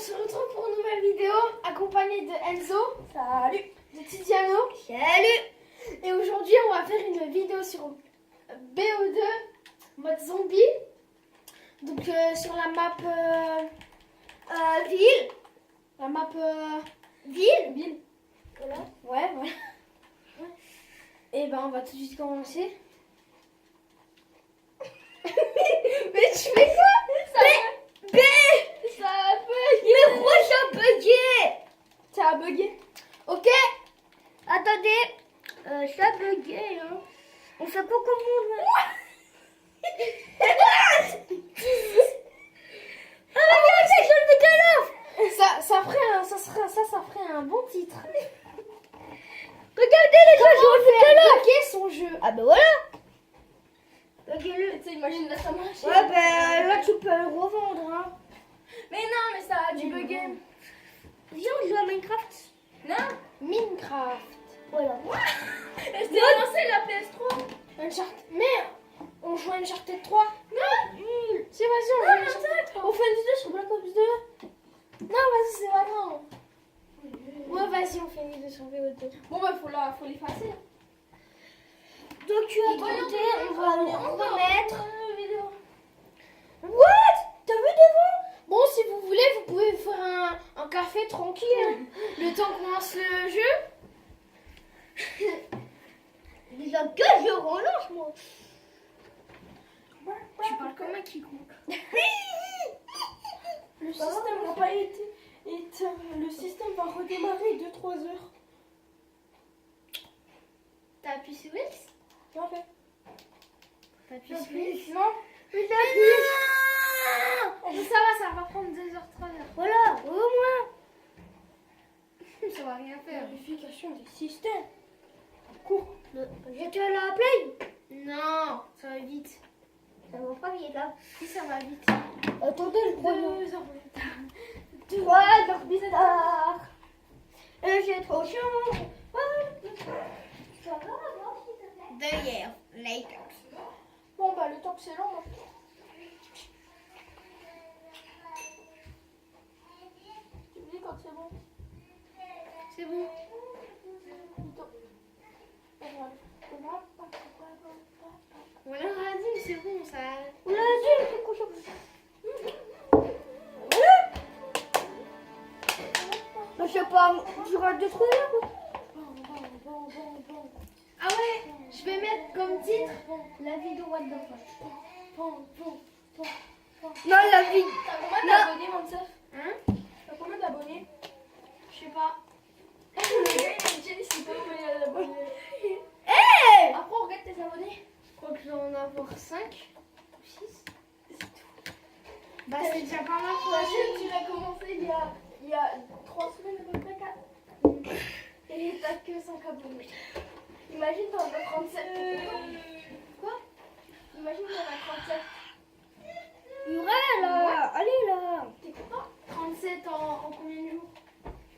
se retrouve pour une nouvelle vidéo accompagnée de Enzo. Salut. De Tiziano. Salut. Et aujourd'hui, on va faire une vidéo sur BO2 mode zombie. Donc sur la map Ville. la map Ville. Voilà. Ouais, voilà. Et ben on va tout de suite commencer. Mais tu fais quoi? Ça a bugué. Mais pourquoi ça a bugué? Ça a bugué. Ok. Attendez. Ça a bugué, hein. On sait pas comment on... Ah regarde, c'est sur le métallof. Ça ferait un bon titre. Regardez les gens sur le métallof. Bloquer son jeu. Ah ben voilà. Buguez-le. Tu sais, imagine là ça marche. Ouais ben là tu peux le revendre, hein. Mais non, mais ça a dû bugger. Viens on joue à Minecraft. Non. Minecraft. Voilà. Et c'est lancé la PS3. Uncharted. Mais on joue à Uncharted 3. Non. Si, vas-y, on joue à Uncharted 3. On fait une vidéo sur Black Ops 2. Non, vas-y, c'est pas grave. Ouais, vas-y, on fait une vidéo sur BO2. Bon, bah, faut l'effacer. Donc tu as écouté, on va mettre... vidéo. What? T'as vu devant? Bon, si vous voulez, vous pouvez faire un café tranquille. Hein. Le temps qu'on lance le jeu. Déjà que je relance moi. Tu parles comme un quiconque. Le système n'a pas été éteint. Le système va redémarrer 2-3 heures. T'as appuyé sur X? Non, fait. T'as appuyé sur X? Non. Mais t'appuies. Ça va prendre 2 heures, 3 heures. Voilà, au moins. Ça va rien faire. Vérification des systèmes. Cours. Je te la play. Non, ça va vite. Ça va pas vite là. Si, ça va vite. Attendez le 2 chrono. heures plus tard. 3 heures bizarre. Et j'ai trop chaud. Ça va, non, s'il te plaît. 2 years later. Bon, bah, le temps que c'est long, moi. Tu me dis quand c'est bon. C'est bon. On l'a dit, c'est bon, ça. On l'a dit, c'est cochon. Je sais pas, tu rates 2-3 heures. Ah ouais, je vais mettre comme titre la vidéo What the fuck. Non, la vie. T'as combien Non. d'abonnés, Mansef? Hein? T'as combien d'abonnés? Je sais pas. Le gars, il a dit, Jenny, c'est pas combien d'abonnés. Hey! Après, on regarde tes abonnés. Je crois que je dois en avoir 5 ou 6. C'est tout. Bah, c'est déjà pas mal pour la chaîne. Tu l'as commencé il y a 3 semaines à peu près, 4. Et t'as que 5 abonnés. Imagine, t'en as 37. Quoi? Imagine, t'en as 37. Murel, là. Allez, là. T'es content? 37 en combien de jours?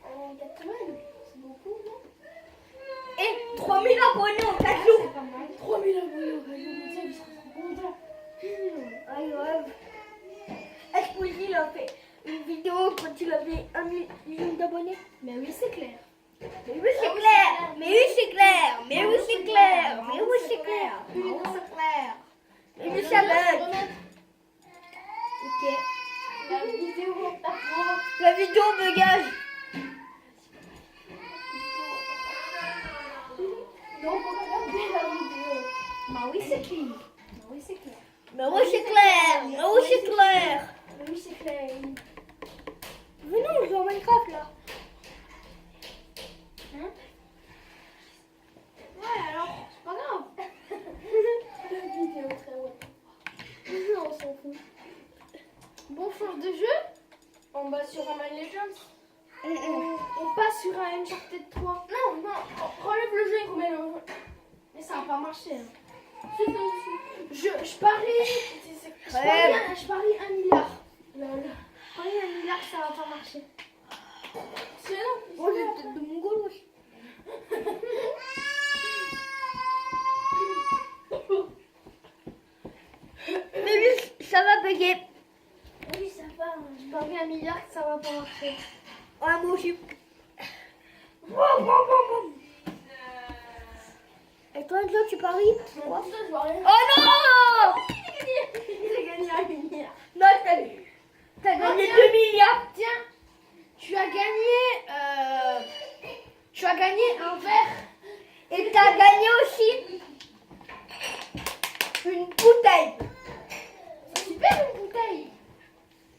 En 4 semaines. C'est beaucoup, non? Et 3000 abonnés en 4 Ah, jours. c'est pas mal. 3000 abonnés en 4 jours. Mais ça, il sera trop content. Aïe, ouais. Est-ce que il a fait une vidéo quand il avait 1 million d'abonnés? Mais oui, c'est clair. Mais oui, c'est clair. Mais oui, c'est clair. Mais oui, c'est clair. Mais oui, c'est clair. Mais oui, c'est clair. Mais oui, ça bug. Ok. La vidéo, t'apprends. La vidéo bugage. Donc, on va regarder la vidéo. Bah oui, c'est clair. Bah oui, c'est clair. Mais oui, c'est clair. Mais oui, c'est clair. Mais oui, c'est clair. Venons, on joue à Minecraft là. Hein? Ouais, alors, c'est pas grave. La vidéo très haute. On s'en fout. Bon, change de jeu. On va sur un Mine Legends. On passe sur un Uncharted 3. Non, enlève le jeu et remets le jeu. Mais ça va pas marcher. Hein. Je parie. Je parie 1 milliard. Je parie 1 milliard, ça va pas marcher. C'est non. Moi, j'ai peut-être de mon goal aussi. Mais oui, ça va bugger. Oui, ça va. Dans 1 milliard, ça va pas marcher. Ouais, moi aussi. Et toi, Angelo, tu paries? Moi, ça, je vois rien. Oh non! J'ai gagné 1 milliard. Non, t'as gagné tiens. 2 milliards. Tiens, tu as gagné un verre. Et t'as gagné aussi une bouteille. C'est super une bouteille.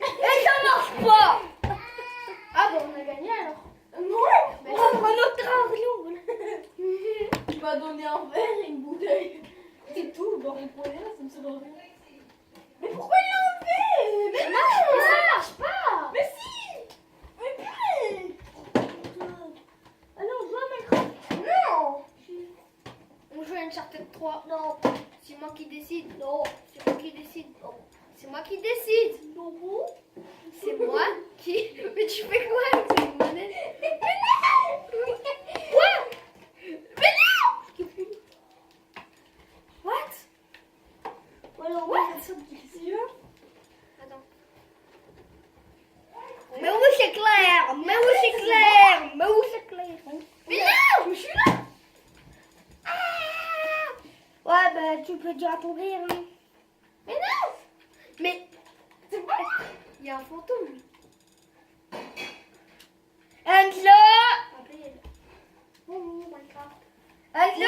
Et ça marche pas. Ah bon, on a gagné alors. Non. Mais On va prendre notre argent. tu m'as donné un verre et une bouteille. C'est tout, dans les poignets, ça me semble rien. Mais pourquoi il l'a enlevé? Mais non, ça marche pas. Mais si. Mais purée. Alors, on joue à Minecraft. Non. On joue à Uncharted 3. Non. C'est moi qui décide. Non. C'est moi qui décide. C'est moi qui décide. Non. C'est moi qui... Mais tu fais quoi avec cette manette? Mais non. Quoi? Mais non. What? Alors, What? Attends. mais où c'est clair? Mais où c'est clair? Mais où c'est clair? Mais non. Je suis là. Ouais, bah, tu peux dire à ton rire. Hein. Mais non. Mais... C'est pas... Il y a un fantôme. Angela! Oh, Minecraft. Angela,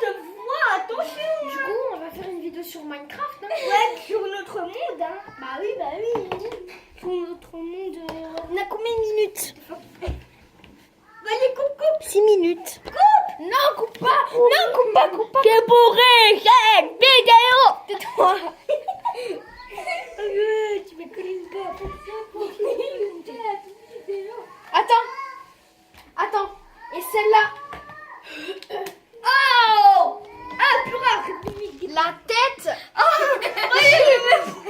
je te vois, attention! Du coup, on va faire une vidéo sur Minecraft, hein? Ouais, sur notre monde, hein. Bah oui. Sur notre monde. On a combien de minutes? Vas-y, coupe. 6 minutes. Coupe! Non, coupe pas. Non, coupe pas. C'est pour cette vidéo! Tais-toi! Tu me connais pas. Attends. Et celle-là. Oh! Ah, purée! La tête.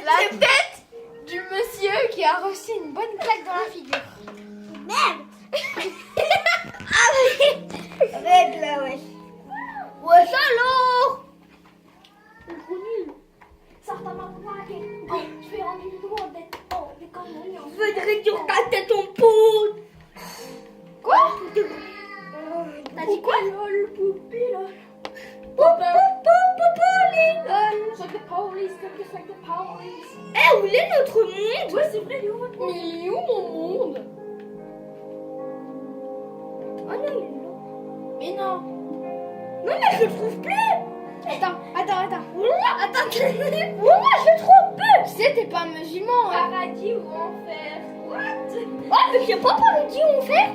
La tête du monsieur qui a reçu une bonne claque dans la figure. Merde! Arrête là, wesh. Ouais, salaud! C'est trop nul. Sors ta main pour arrêter. Oh, je vais rendre une droite d'être. Oh, des conneries. Je veux réduire ta tête en poudre. Quoi? T'as dit quoi? Lol, poupée, lol. Lol. Like the police, like the police. Eh, où est notre monde? Ouais, c'est vrai, il est où votre monde? Mais il est où mon monde? Oh non, il est là. Mais non. Non, mais je le trouve plus. Attends. Attends. Attends, Moi, je le trouve plus. tu sais, t'es pas musulman, hein? Paradis ou enfer? What? Oh, mais j'ai pas paradis ou enfer?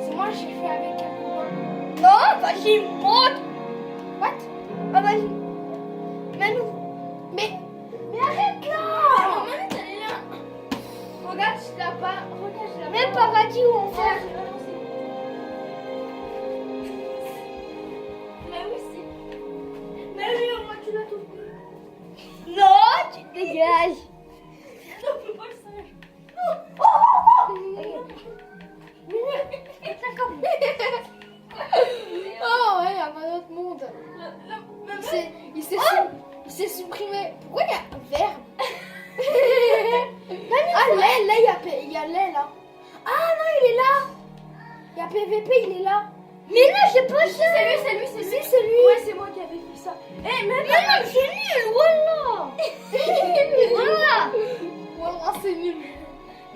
C'est moi, j'ai fait avec un copain. Non, vas-y, monte. What? Ah, vas-y. Mets-nous. Mais arrête là! Maman, elle est là. Regarde, je l'ai pas. Regarde, je l'ai Mets paradis ou enfer? Mais aussi. Mais oui, au moins tu la trouves plus. Non, tu dégages. Non, peux pas le sage. Oh ouais, il y a un autre monde. Il s'est supprimé. Pourquoi il y a un verbe? Ah, lait, il y a lait là. Ah non, il est là. Il y a PVP, il est là. Mais là, j'ai pas ça. C'est lui. Si, c'est lui. Ouais, c'est moi qui avais fait ça. Eh, mais Mais non, c'est nul, voilà. Voilà. Voilà, c'est nul.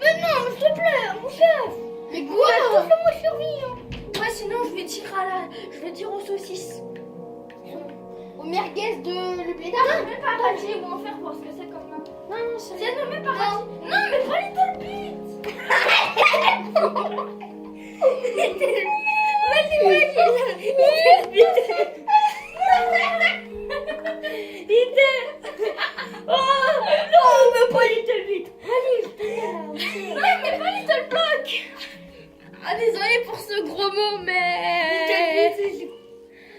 Mais non, s'il te plaît, mon chef. Mais Ouais, quoi? fais-moi survie. Hein. Ouais, sinon je vais dire aux saucisses. Aux merguez de le blé d'Arc. Non, mais paradis ou enfer, parce que c'est comme ça. Non, c'est Non, mais paradis. Non, mais pas Little Bit. Vas-y. Oh, non, mais pas Little Bit. Allez, Non, mais pas Little Block. Ah, désolé pour ce gros mot, mais...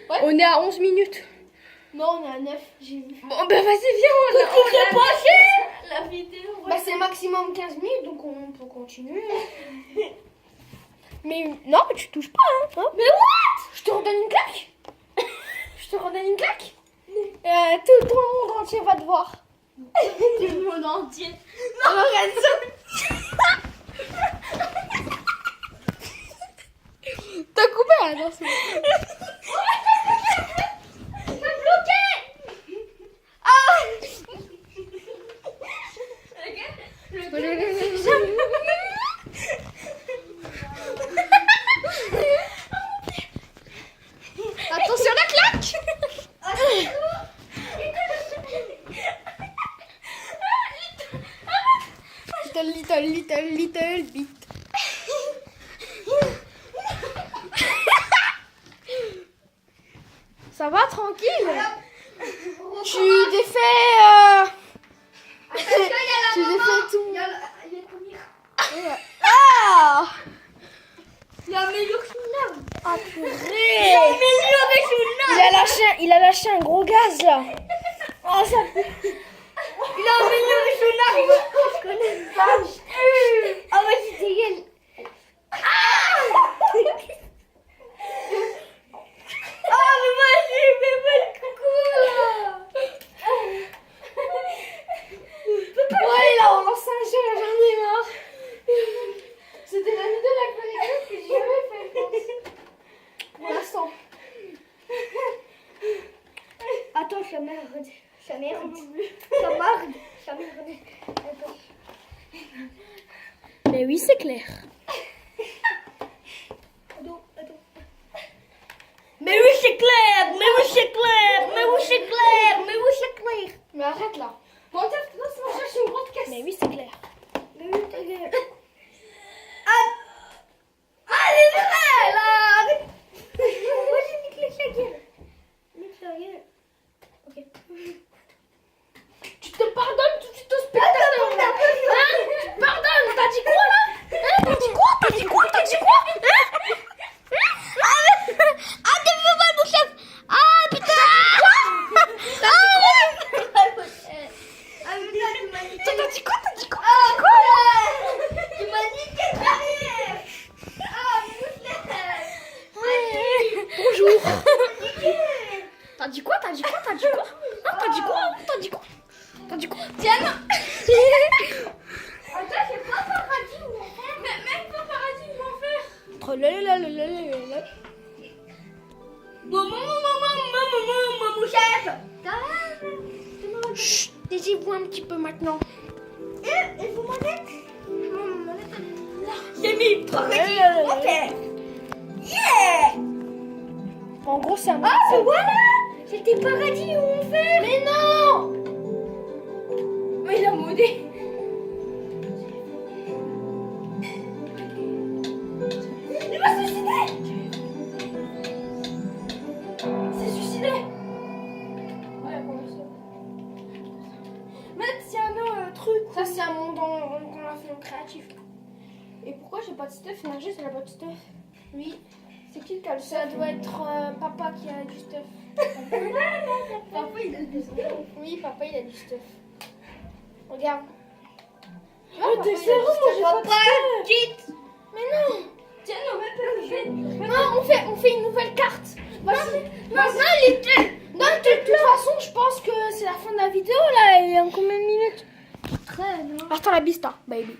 Ouais. On est à 11 minutes. Non, on est à 9, j'ai vu. Bon, ben vas-y, viens, on a passé. La vidéo. Bah, c'est maximum 15 minutes, donc on peut continuer. Mais non, mais tu touches pas, hein. Mais what? Je te redonne une claque. Tout le monde entier va te voir. Tout le monde entier. Non, regarde ça. T'as coupé là, non, c'est bon. T'as bloqué. Attention la claque. Little bit. Ça va, tranquille? Tu défais... Tu défais tout. Il y a combien? Ah! Il a amélioré son arme. Ah purée! Il a amélioré son arme. Il a lâché un gros gaz là. Oh, ça... Il a amélioré son arme. Je connais ça. Ah ouais, c'était elle. Ah mais moi j'ai fait mal coucou. Ouais, il a relancé un jeu, j'en ai marre. C'était la vidéo la plus rigolote que j'ai jamais fait, je pense. Pour l'instant. Attends, ça merde. Ça merde. Ça merde. Attends. Mais oui, c'est clair. Attends. Mais oui, c'est clair. Mais oui, c'est clair. Mais oui, c'est clair. Mais oui, c'est clair. Mais arrête là. Bon, t'as laisse-moi chercher une grande caisse. Mais oui, c'est clair. Mais oui, c'est clair. Allez, vrai, là. Arrête. Moi, j'ai niqué la gueule. Nique la gueule. Ok. Tu te pardonnes tout de suite au spectateur. Hein? Tu te pardonnes. T'as dit quoi là? Hein? T'as dit quoi? Hein? Ah, t'es pas mal, mon chef. Ah, putain. T'as dit quoi? Tu m'as dit que derrière. Ah, Bonjour. T'as dit quoi? Hein? T'as dit quoi? Tiens, non. Attends, c'est pas paradis ou enfer. Même pas paradis ou enfer. Mon chef. Chut, taisez-vous un petit peu maintenant. Et vous manette? J'ai mis paradis ou enfer. Yeah. En gros, c'est un... Ah, mais voilà. C'était paradis ou enfer. Mais non! Mais il a modé. Il va se suicider. C'est suicidé. Ouais, comment ça? Mais c'est un truc. Ça, c'est un monde qu'on a fait en créatif. Et pourquoi j'ai pas de stuff? Énergie, c'est la pas de stuff. Oui. C'est qui le cas? Ça doit être papa qui a du stuff. Papa, il a du stuff. Oui, papa, il a du stuff. Regarde. Oh, t'es sérieux? Moi, j'ai pas de stuff. Quitte. Mais non! Tiens, non, même pas le jeu. Non, on fait une nouvelle carte. Vas-y. Non, de toute façon, je pense que c'est la fin de la vidéo là. Il y a combien de minutes? Très, non. Hasta la vista, baby.